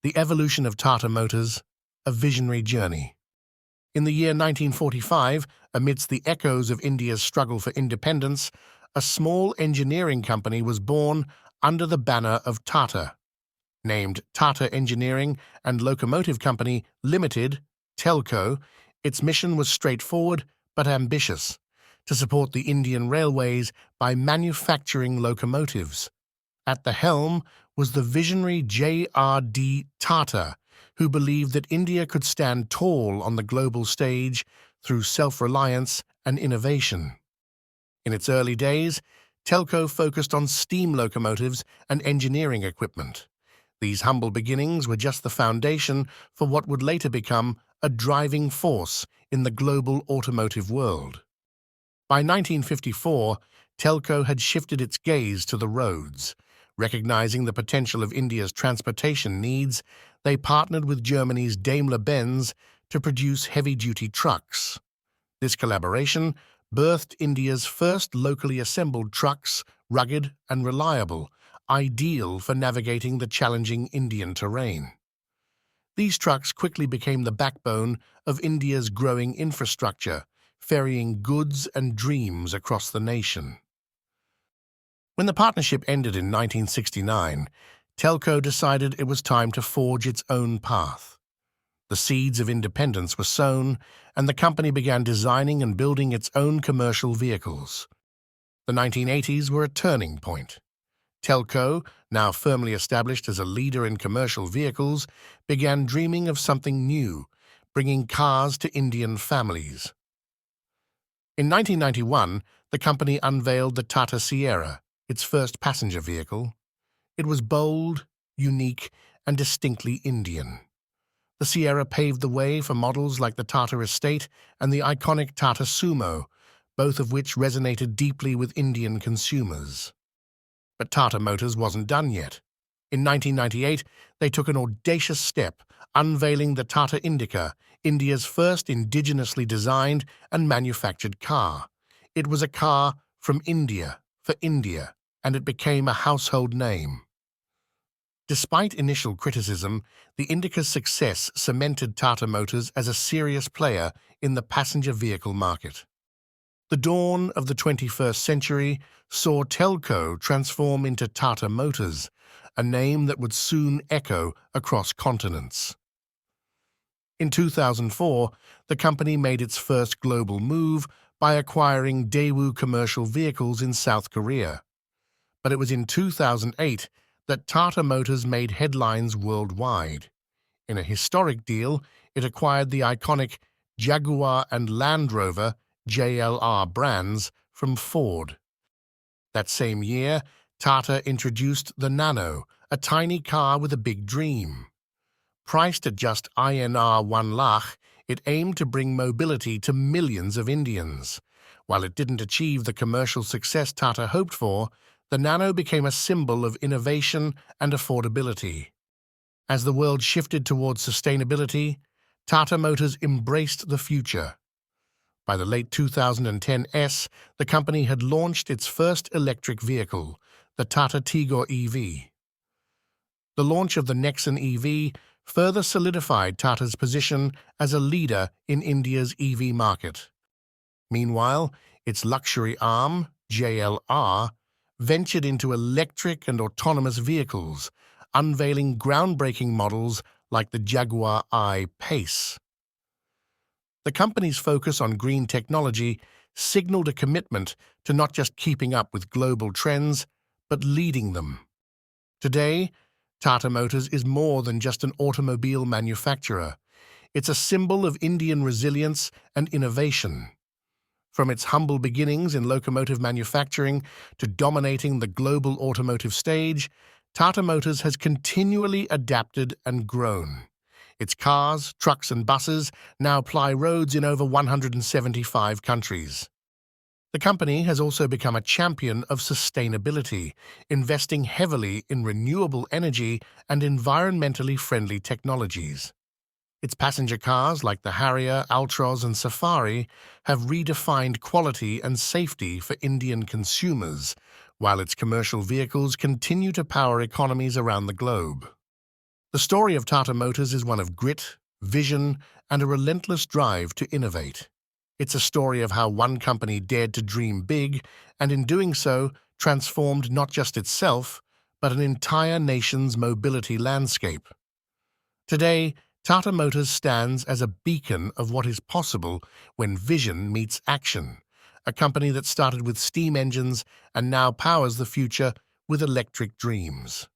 The evolution of Tata Motors, a visionary journey. In the year 1945, amidst the echoes of India's struggle for independence, a small engineering company was born under the banner of Tata. Named Tata Engineering and Locomotive Company Limited, Telco, its mission was straightforward but ambitious: to support the Indian railways by manufacturing locomotives. At the helm was the visionary J.R.D. Tata, who believed that India could stand tall on the global stage through self-reliance and innovation. In its early days, Telco focused on steam locomotives and engineering equipment. These humble beginnings were just the foundation for what would later become a driving force in the global automotive world. By 1954, Telco had shifted its gaze to the roads. Recognizing the potential of India's transportation needs, they partnered with Germany's Daimler-Benz to produce heavy-duty trucks. This collaboration birthed India's first locally assembled trucks, rugged and reliable, ideal for navigating the challenging Indian terrain. These trucks quickly became the backbone of India's growing infrastructure, ferrying goods and dreams across the nation. When the partnership ended in 1969, Telco decided it was time to forge its own path. The seeds of independence were sown, and the company began designing and building its own commercial vehicles. The 1980s were a turning point. Telco, now firmly established as a leader in commercial vehicles, began dreaming of something new, bringing cars to Indian families. In 1991, the company unveiled the Tata Sierra, its first passenger vehicle. It was bold, unique, and distinctly Indian. The Sierra paved the way for models like the Tata Estate and the iconic Tata Sumo, both of which resonated deeply with Indian consumers. But Tata Motors wasn't done yet. In 1998, they took an audacious step, unveiling the Tata Indica, India's first indigenously designed and manufactured car. It was a car from India, for India, and it became a household name. Despite initial criticism, the Indica's success cemented Tata Motors as a serious player in the passenger vehicle market. The dawn of the 21st century saw Telco transform into Tata Motors, a name that would soon echo across continents. In 2004, the company made its first global move by acquiring Daewoo Commercial Vehicles in South Korea. But it was in 2008 that Tata Motors made headlines worldwide. In a historic deal, it acquired the iconic Jaguar and Land Rover JLR brands from Ford. That same year, Tata introduced the Nano, a tiny car with a big dream. Priced at just INR 1 lakh, it aimed to bring mobility to millions of Indians. While it didn't achieve the commercial success Tata hoped for, the Nano became a symbol of innovation and affordability. As the world shifted towards sustainability, Tata Motors embraced the future. By the late 2010s, the company had launched its first electric vehicle, the Tata Tigor EV. The launch of the Nexon EV further solidified Tata's position as a leader in India's EV market. Meanwhile, its luxury arm, JLR, ventured into electric and autonomous vehicles, unveiling groundbreaking models like the Jaguar I-Pace. The company's focus on green technology signaled a commitment to not just keeping up with global trends, but leading them. Today, Tata Motors is more than just an automobile manufacturer. It's a symbol of Indian resilience and innovation. From its humble beginnings in locomotive manufacturing to dominating the global automotive stage, Tata Motors has continually adapted and grown. Its cars, trucks and buses now ply roads in over 175 countries. The company has also become a champion of sustainability, investing heavily in renewable energy and environmentally friendly technologies. Its passenger cars like the Harrier, Altroz and Safari have redefined quality and safety for Indian consumers, while its commercial vehicles continue to power economies around the globe. The story of Tata Motors is one of grit, vision, and a relentless drive to innovate. It's a story of how one company dared to dream big and in doing so transformed not just itself, but an entire nation's mobility landscape. Today, Tata Motors stands as a beacon of what is possible when vision meets action, a company that started with steam engines and now powers the future with electric dreams.